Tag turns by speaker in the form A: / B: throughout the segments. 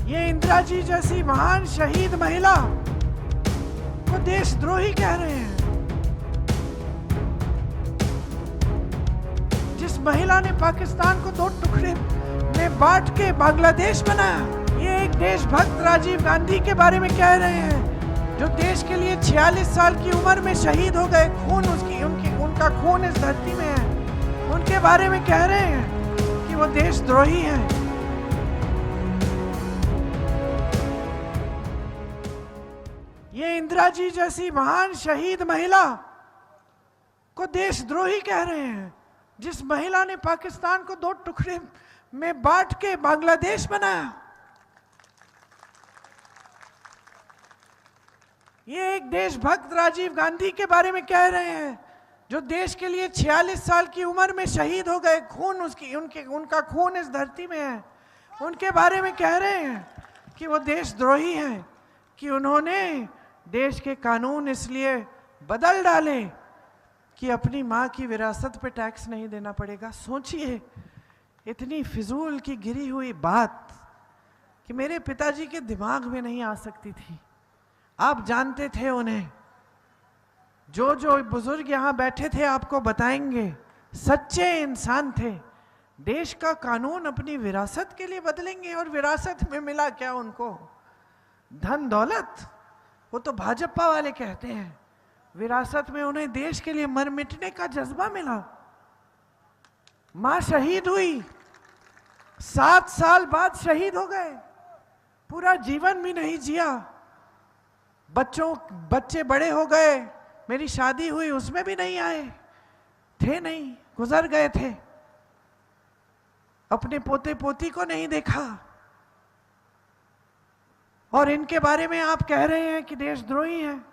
A: ये इंदिरा जी जैसी महान शहीद महिला को देशद्रोही कह रहे हैं। जिस महिला ने पाकिस्तान को 2 टुकड़े में बांट के बांग्लादेश बनाया। ये एक देशभक्त राजीव गांधी के बारे में कह रहे हैं, जो देश के लिए 46 साल की उम्र में शहीद हो गए। उनका खून इस धरती में है। उनके बारे में कह रहे हैं कि वो देशद्रोही हैं। ये इंदिरा जी जैसी महान शहीद महिला को देशद्रोही कह रहे हैं। जिस महिला ने पाकिस्तान को 2 टुकड़े में बांट के बांग्लादेश बनाया। ये एक देशभक्त राजीव गांधी के बारे में कह रहे हैं, जो देश के लिए 46 साल की उम्र में शहीद हो गए। उनका खून इस धरती में है। उनके बारे में कह रहे हैं कि वो देशद्रोही हैं, कि उन्होंने देश के कानून इसलिए बदल डाले कि अपनी माँ की विरासत पे टैक्स नहीं देना पड़ेगा। सोचिए, इतनी फिजूल की गिरी हुई बात कि मेरे पिताजी के दिमाग में नहीं आ सकती थी। आप जानते थे उन्हें। जो बुजुर्ग यहाँ बैठे थे आपको बताएंगे, सच्चे इंसान थे। देश का कानून अपनी विरासत के लिए बदलेंगे, और विरासत में मिला क्या उनको? धन दौलत। वो तो भाजपा वाले कहते हैं विरासत में उन्हें देश के लिए मर मिटने का जज्बा मिला। मां शहीद हुई, 7 साल बाद शहीद हो गए, पूरा जीवन भी नहीं जिया। बच्चे बड़े हो गए, मेरी शादी हुई उसमें भी नहीं आए थे, नहीं, गुजर गए थे। अपने पोते पोती को नहीं देखा, और इनके बारे में आप कह रहे हैं कि देशद्रोही हैं।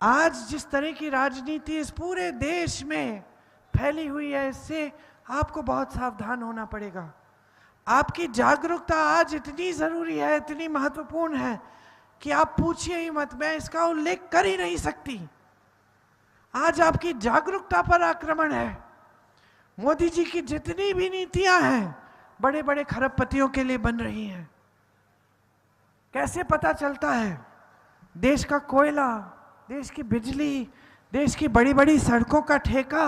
A: आज जिस तरह की राजनीति इस पूरे देश में फैली हुई है, इससे आपको बहुत सावधान होना पड़ेगा। आपकी जागरूकता आज इतनी जरूरी है, इतनी महत्वपूर्ण है कि आप पूछिए ही मत, मैं इसका उल्लेख कर ही नहीं सकती। आज आपकी जागरूकता पर आक्रमण है। मोदी जी की जितनी भी नीतियां हैं, बड़े बड़े खरबपतियों के लिए बन रही हैं। कैसे पता चलता है? देश का कोयला, देश की बिजली, देश की बड़ी बड़ी सड़कों का ठेका,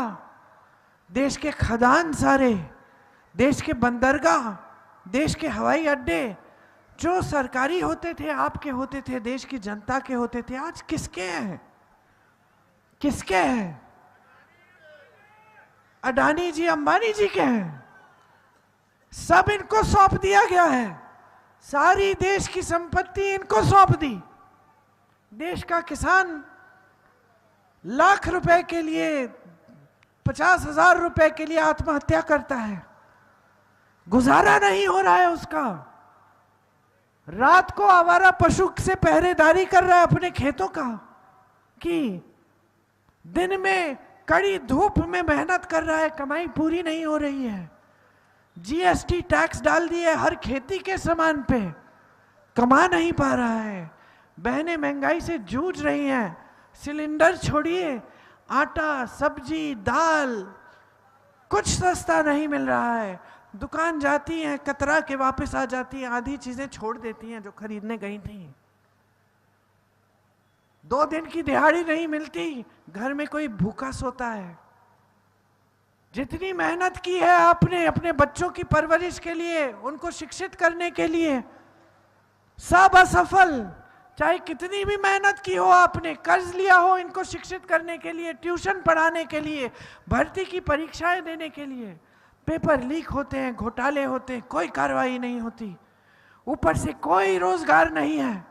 A: देश के खदान सारे, देश के बंदरगाह, देश के हवाई अड्डे जो सरकारी होते थे, आपके होते थे, देश की जनता के होते थे, आज किसके हैं? किसके हैं? अडानी जी, अंबानी जी के हैं। सब इनको सौंप दिया गया है। सारी देश की संपत्ति इनको सौंप दी। देश का किसान लाख रुपए के लिए, 50,000 रुपए के लिए आत्महत्या करता है। गुजारा नहीं हो रहा है उसका। रात को आवारा पशु से पहरेदारी कर रहा है अपने खेतों का, कि दिन में कड़ी धूप में मेहनत कर रहा है, कमाई पूरी नहीं हो रही है। जीएसटी टैक्स डाल दिए हर खेती के सामान पे, कमा नहीं पा रहा है। बहनें महंगाई से जूझ रही हैं। सिलेंडर छोड़िए, आटा, सब्जी, दाल कुछ सस्ता नहीं मिल रहा है। दुकान जाती हैं, कतरा के वापस आ जाती हैं, आधी चीजें छोड़ देती हैं जो खरीदने गई थी। 2 दिन की दिहाड़ी नहीं मिलती, घर में कोई भूखा सोता है। जितनी मेहनत की है आपने अपने बच्चों की परवरिश के लिए, उनको शिक्षित करने के लिए, सब असफल। चाहे कितनी भी मेहनत की हो आपने, कर्ज लिया हो इनको शिक्षित करने के लिए, ट्यूशन पढ़ाने के लिए, भर्ती की परीक्षाएं देने के लिए, पेपर लीक होते हैं, घोटाले होते हैं, कोई कार्रवाई नहीं होती। ऊपर से कोई रोजगार नहीं है।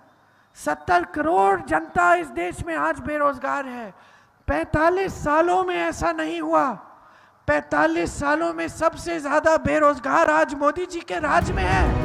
A: 70 करोड़ जनता इस देश में आज बेरोजगार है। 45 सालों में ऐसा नहीं हुआ। 45 सालों में सबसे ज्यादा बेरोजगार आज मोदी जी के राज में है।